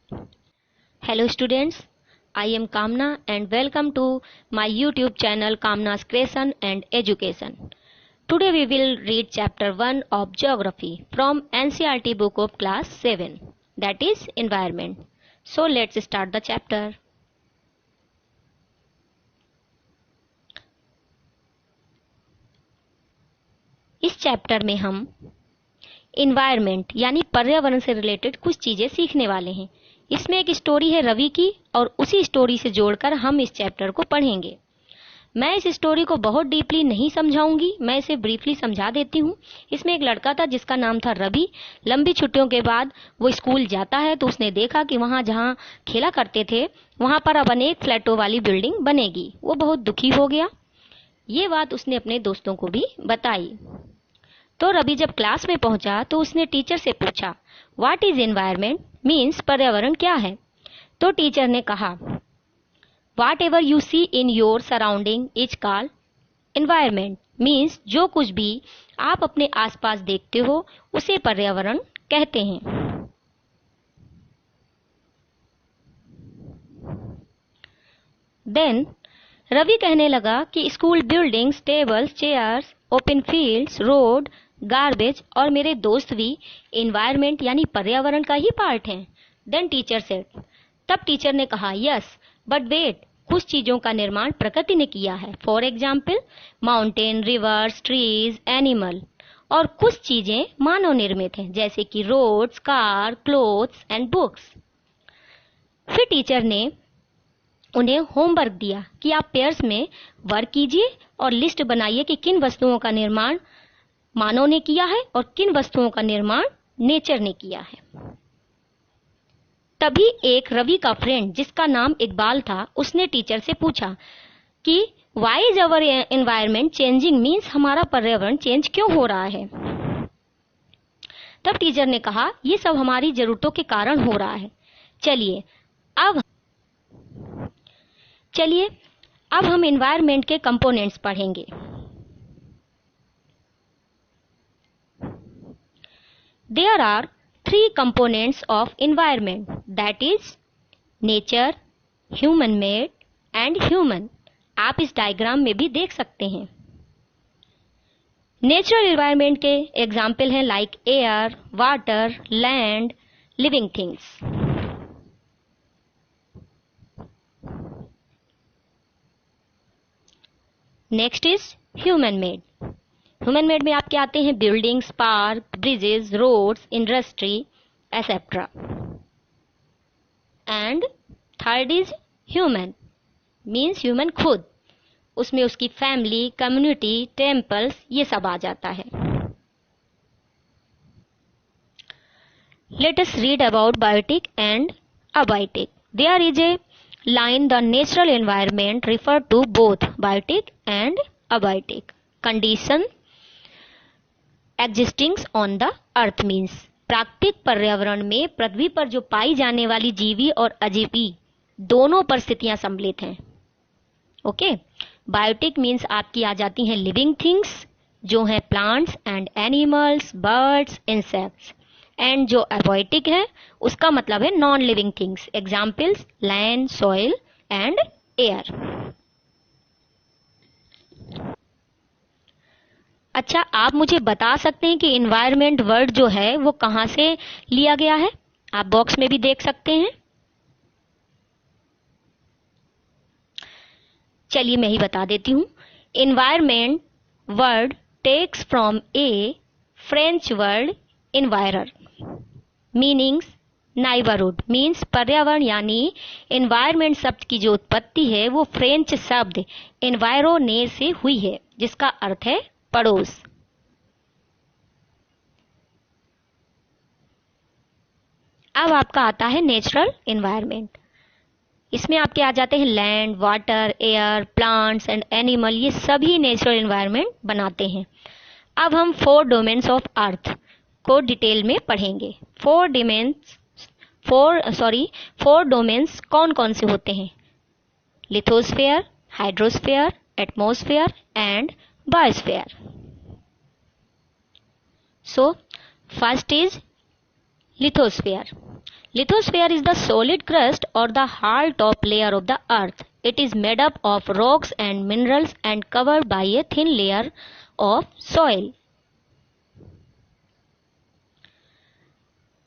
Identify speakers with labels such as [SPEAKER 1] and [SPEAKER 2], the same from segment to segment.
[SPEAKER 1] Hello students, I am Kamna and welcome to my YouTube channel Kamna's Creation and Education. Today we will read chapter 1 of Geography from NCERT book of class 7, that is Environment. So let's start the chapter. इस chapter में हम environment यानी पर्यावरण से related कुछ चीज़ें सीखने वाले हैं। इसमें एक स्टोरी है रवि की और उसी स्टोरी से जोड़कर हम इस चैप्टर को पढ़ेंगे। मैं इस स्टोरी को बहुत डीपली नहीं समझाऊंगी, मैं इसे ब्रीफली समझा देती हूँ। इसमें एक लड़का था जिसका नाम था रवि। लंबी छुट्टियों के बाद वो स्कूल जाता है तो उसने देखा कि वहाँ जहाँ खेला करते थे वहाँ पर अब अनेक फ्लैटों वाली बिल्डिंग बनेगी। वो बहुत दुखी हो गया। ये बात उसने अपने दोस्तों को भी बताई। तो रवि जब क्लास में पहुंचा तो उसने टीचर से पूछा, व्हाट इज एनवायरमेंट, मीन्स पर्यावरण क्या है। तो टीचर ने कहा, whatever you see in your surrounding is called environment, means जो कुछ भी आप अपने आसपास देखते हो उसे पर्यावरण कहते हैं। देन रवि कहने लगा कि school buildings, tables, chairs, open fields, road, garbage और मेरे दोस्त भी एनवायरमेंट यानी पर्यावरण का ही पार्ट हैं। देन टीचर सेड, तब टीचर ने कहा, यस बट वेट, कुछ चीजों का निर्माण प्रकृति ने किया है। For example mountain, rivers, trees, animal. और कुछ चीजें मानव निर्मित हैं जैसे कि roads, car, clothes and books. फिर टीचर ने उन्हें होमवर्क दिया कि आप पेयर्स में वर्क कीजिए और लिस्ट बनाइए कि किन वस्तुओं का निर्माण मानव ने किया है और किन वस्तुओं का निर्माण नेचर ने किया है। तभी एक रवि का फ्रेंड जिसका नाम इकबाल था, उसने टीचर से पूछा कि why is our environment changing, means हमारा पर्यावरण चेंज क्यों हो रहा है। तब टीचर ने कहा, ये सब हमारी जरूरतों के कारण हो रहा है। चलिए अब हम एनवायरमेंट के कंपोनेंट्स पढ़ेंगे। There are three components of environment, that is nature, human made and human. आप इस डायग्राम में भी देख सकते हैं। नेचुरल एनवायरनमेंट के एग्जाम्पल हैं like air, water, land, living things. Next is human made. Human made में आपके आते हैं buildings, park, bridges, roads, industry etcetera. And third is human, means human खुद, उसमें उसकी फैमिली, कम्युनिटी, टेम्पल्स, ये सब आ जाता है। Let us read about biotic and abiotic. There is a line, the natural environment refer to both biotic and abiotic condition existing on the earth, means प्राकृतिक पर्यावरण में पृथ्वी पर जो पाई जाने वाली जीवी और अजीवी दोनों परिस्थितियां सम्मिलित हैं। ओके, बायोटिक मीन्स आपकी आ जाती हैं लिविंग थिंग्स जो हैं plants and animals, birds, insects. And जो एबॉयटिक है उसका मतलब है non living things, examples land, soil and air. अच्छा, आप मुझे बता सकते हैं कि इन्वायरमेंट वर्ड जो है वो कहां से लिया गया है? आप बॉक्स में भी देख सकते हैं। चलिए मैं ही बता देती हूं। Environment word takes from a French word environ, meanings neighbourhood, means पर्यावरण यानी एनवायरमेंट शब्द की जो उत्पत्ति है वो फ्रेंच शब्द एनवायरोने से हुई है जिसका अर्थ है पड़ोस। अब आपका आता है नेचुरल एनवायरमेंट। इसमें आपके आ जाते हैं land, water, air, plants and animal, ये सभी नेचुरल एनवायरमेंट बनाते हैं। अब हम 4 डोमेन्स ऑफ अर्थ को डिटेल में पढ़ेंगे। 4 डोमेन्स कौन कौन से होते हैं? Lithosphere, hydrosphere, atmosphere and biosphere. So first is Lithosphere. Lithosphere is the solid crust or the hard top layer of the earth. It is made up of rocks and minerals and covered by a thin layer of soil.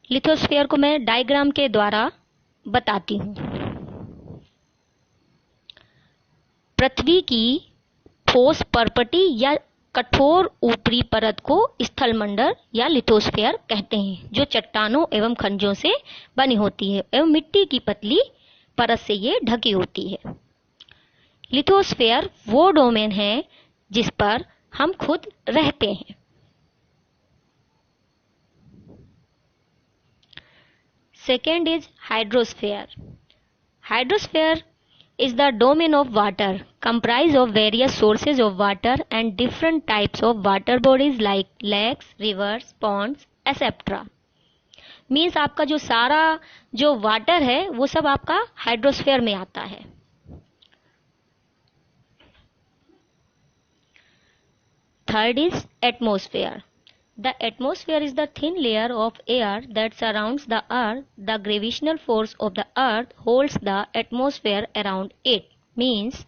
[SPEAKER 1] Lithosphere को मैं diagram के द्वारा बताती हूँ। पृथ्वी की ठोस परपटी या कठोर ऊपरी परत को स्थलमंडल या लिथोस्फीयर कहते हैं, जो चट्टानों एवं खनिजों से बनी होती है एवं मिट्टी की पतली परत से ये ढकी होती है। लिथोस्फीयर वो डोमेन है जिस पर हम खुद रहते हैं। Second is hydrosphere. Hydrosphere is the domain of water, comprised of various sources of water and different types of water bodies like lakes, rivers, ponds, etc. Means आपका जो सारा जो वाटर है वो सब आपका हाइड्रोस्फीयर में आता है। Third is atmosphere. The atmosphere is the thin layer of air that surrounds the earth. The gravitational force of the earth holds the atmosphere around it. Means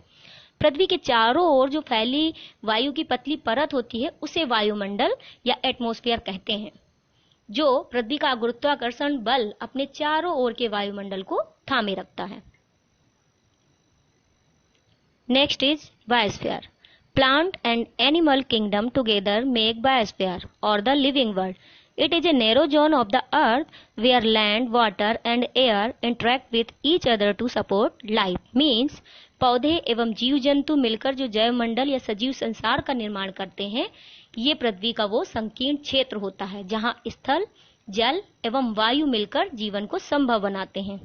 [SPEAKER 1] पृथ्वी के चारों ओर जो फैली वायु की पतली परत होती है उसे वायुमंडल या एटमॉस्फेयर कहते हैं, जो पृथ्वी का गुरुत्वाकर्षण बल अपने चारों ओर के वायुमंडल को थामे रखता है। Next is biosphere. Plant and animal kingdom together make biosphere or the living world. It is a narrow zone of the earth where land, water and air interact with each other to support life. Means पौधे एवं जीव जंतु मिलकर जो जैव मंडल या सजीव संसार का निर्माण करते हैं, ये पृथ्वी का वो संकीर्ण क्षेत्र होता है जहां स्थल, जल एवं वायु मिलकर जीवन को संभव बनाते हैं।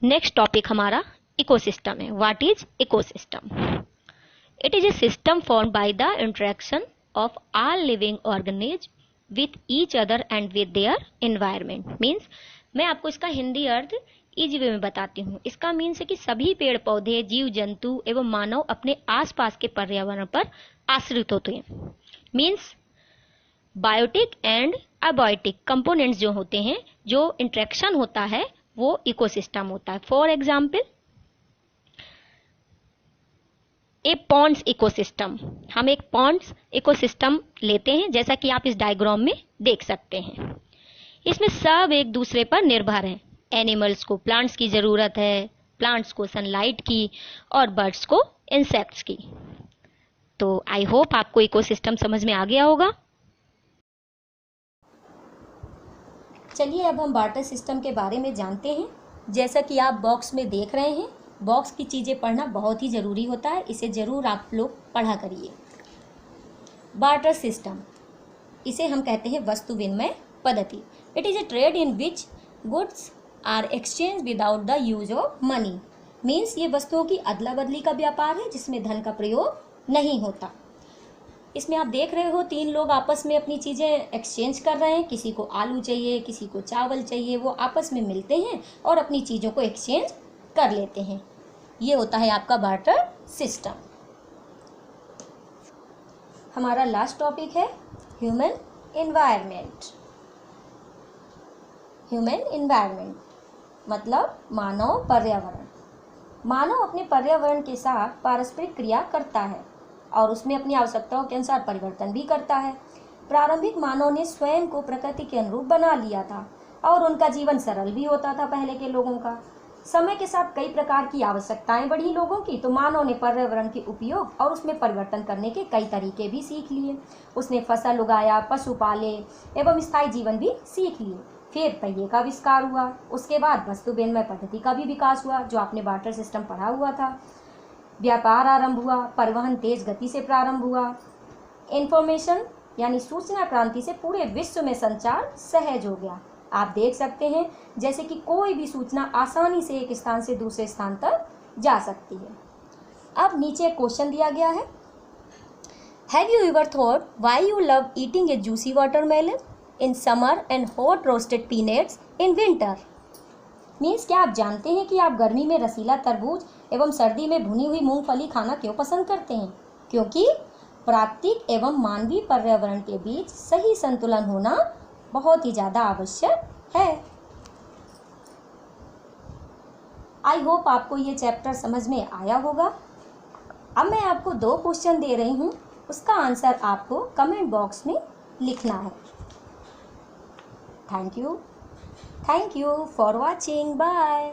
[SPEAKER 1] नेक्स्ट टॉपिक हमारा इकोसिस्टम है. What is ecosystem? It is a system formed by the interaction of all living organism with each other and with their environment. Means मैं आपको इसका हिंदी अर्थ इजी वे में बताती हूँ. इसका मीन्स है कि सभी पेड़ पौधे, जीव जंतु एवं मानव अपने आसपास के पर्यावरण पर आश्रित होते हैं. Means biotic and abiotic components जो होते हैं, जो इंटरेक्शन होता है वो इकोसिस्टम होता है. For example a ponds ecosystem. हम एक पॉन्ड्स इकोसिस्टम लेते हैं जैसा कि आप इस डायग्राम में देख सकते हैं. इसमें सब एक दूसरे पर निर्भर हैं. एनिमल्स को प्लांट्स की जरूरत है, प्लांट्स को सनलाइट की और बर्ड्स को इंसेक्ट्स की. तो आई होप आपको इकोसिस्टम समझ में आ गया होगा.
[SPEAKER 2] चलिए अब हम वाटर सिस्टम के बारे में जानते हैं. जैसा कि आप बॉक्स में देख रहे हैं, बॉक्स की चीज़ें पढ़ना बहुत ही ज़रूरी होता है. इसे ज़रूर आप लोग पढ़ा करिए. बार्टर सिस्टम, इसे हम कहते हैं वस्तु विनिमय पद्धति. It is a trade in which goods are exchange without the use of money. Means ये वस्तुओं की अदला बदली का व्यापार है जिसमें धन का प्रयोग नहीं होता. इसमें आप देख रहे हो 3 लोग आपस में अपनी चीज़ें एक्सचेंज कर रहे हैं. किसी को आलू चाहिए, किसी को चावल चाहिए, वो आपस में मिलते हैं और अपनी चीज़ों को एक्सचेंज कर लेते हैं. ये होता है आपका बार्टर सिस्टम. हमारा लास्ट टॉपिक है ह्यूमन एनवायरनमेंट. ह्यूमन एनवायरनमेंट मतलब मानव पर्यावरण. मानव अपने पर्यावरण के साथ पारस्परिक क्रिया करता है और उसमें अपनी आवश्यकताओं के अनुसार परिवर्तन भी करता है. प्रारंभिक मानव ने स्वयं को प्रकृति के अनुरूप बना लिया था और उनका जीवन सरल भी होता था पहले के लोगों का. समय के साथ कई प्रकार की आवश्यकताएं बढ़ी लोगों की, तो मानव ने पर्यावरण के उपयोग और उसमें परिवर्तन करने के कई तरीके भी सीख लिए. उसने फसल उगाया, पशु पाले एवं स्थायी जीवन भी सीख लिए. फिर पहिए का आविष्कार हुआ. उसके बाद वस्तु विनिमय पद्धति का भी विकास हुआ, जो आपने बार्टर सिस्टम पढ़ा हुआ था. व्यापार आरंभ हुआ. परिवहन तेज गति से प्रारंभ हुआ. इंफॉर्मेशन यानी सूचना क्रांति से पूरे विश्व में संचार सहज हो गया. आप देख सकते हैं जैसे कि कोई भी सूचना आसानी से एक स्थान से दूसरे स्थान तक जा सकती है. अब नीचे क्वेश्चन दिया गया है. Have you ever thought why you love eating A juicy watermelon in summer and hot roasted peanuts in winter. Means क्या आप जानते हैं कि आप गर्मी में रसीला तरबूज एवं सर्दी में भुनी हुई मूंगफली खाना क्यों पसंद करते हैं? क्योंकि प्राकृतिक एवं मानवीय पर्यावरण के बीच सही संतुलन होना बहुत ही ज़्यादा आवश्यक है। आई होप आपको ये चैप्टर समझ में आया होगा। अब मैं आपको 2 क्वेश्चन दे रही हूँ, उसका आंसर आपको कमेंट बॉक्स में लिखना है। Thank you for watching. Bye.